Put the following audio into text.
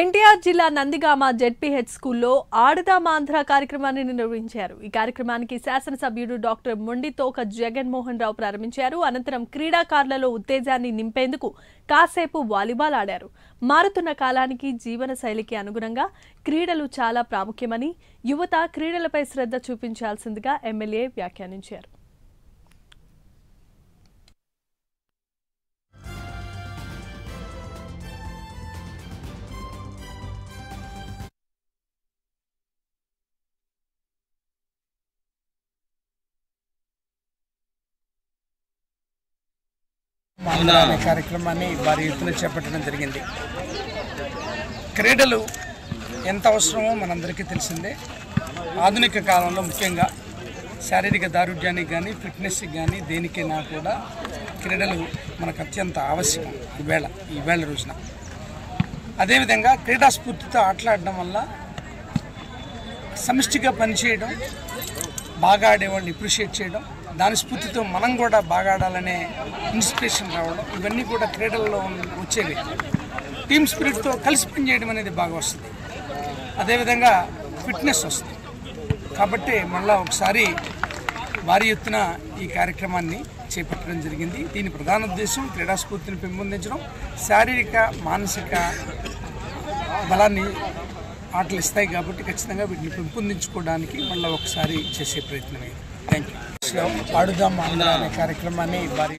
ఎన్టీఆర్ జిల్లా నందిగామ జెడ్పీహెచ్ స్కూల్లో ఆడదామాంధ్ర కార్యక్రమాన్ని నిర్వహించారు. ఈ కార్యక్రమానికి శాసనసభ్యుడు డాక్టర్ మొండితోక జగన్మోహన్ రావు ప్రారంభించారు. అనంతరం క్రీడాకారులలో ఉత్తేజాన్ని నింపేందుకు కాసేపు వాలీబాల్ ఆడారు. మారుతున్న కాలానికి జీవన శైలికి అనుగుణంగా క్రీడలు చాలా ప్రాముఖ్యమని, యువత క్రీడలపై శ్రద్ధ చూపించాల్సిందిగా ఎమ్మెల్యే వ్యాఖ్యానించారు. అనే కార్యక్రమాన్ని భారీ ఎత్తున చేపట్టడం జరిగింది. క్రీడలు ఎంత అవసరమో మనందరికీ తెలిసిందే. ఆధునిక కాలంలో ముఖ్యంగా శారీరక దారుఢ్యానికి కానీ, ఫిట్నెస్కి కానీ, దేనికైనా కూడా క్రీడలు మనకు అత్యంత ఆవశ్యకం ఈవేళ రోజున. అదేవిధంగా క్రీడాస్ఫూర్తితో ఆటలాడడం వల్ల సమిష్టిగా పనిచేయడం, బాగా ఆడేవాళ్ళని అప్రిషియేట్ చేయడం, దాని స్ఫూర్తితో మనం కూడా బాగా ఆడాలనే ఇన్స్పిరేషన్ రావడం, ఇవన్నీ కూడా క్రీడల్లో వచ్చేవి. టీమ్ స్పిరిట్తో కలిసి పనిచేయడం అనేది బాగా వస్తుంది. అదేవిధంగా ఫిట్నెస్ వస్తుంది. కాబట్టి మళ్ళీ ఒకసారి భారీ ఎత్తున ఈ కార్యక్రమాన్ని చేపట్టడం జరిగింది. దీని ప్రధాన ఉద్దేశం క్రీడాస్ఫూర్తిని పెంపొందించడం, శారీరక మానసిక బలాన్ని ఆటలు ఇస్తాయి. కాబట్టి ఖచ్చితంగా వీటిని పెంపొందించుకోవడానికి మళ్ళీ ఒకసారి చేసే ప్రయత్నమే. Thank you. ఆడుదాం అనే కార్యక్రమాన్ని భారీ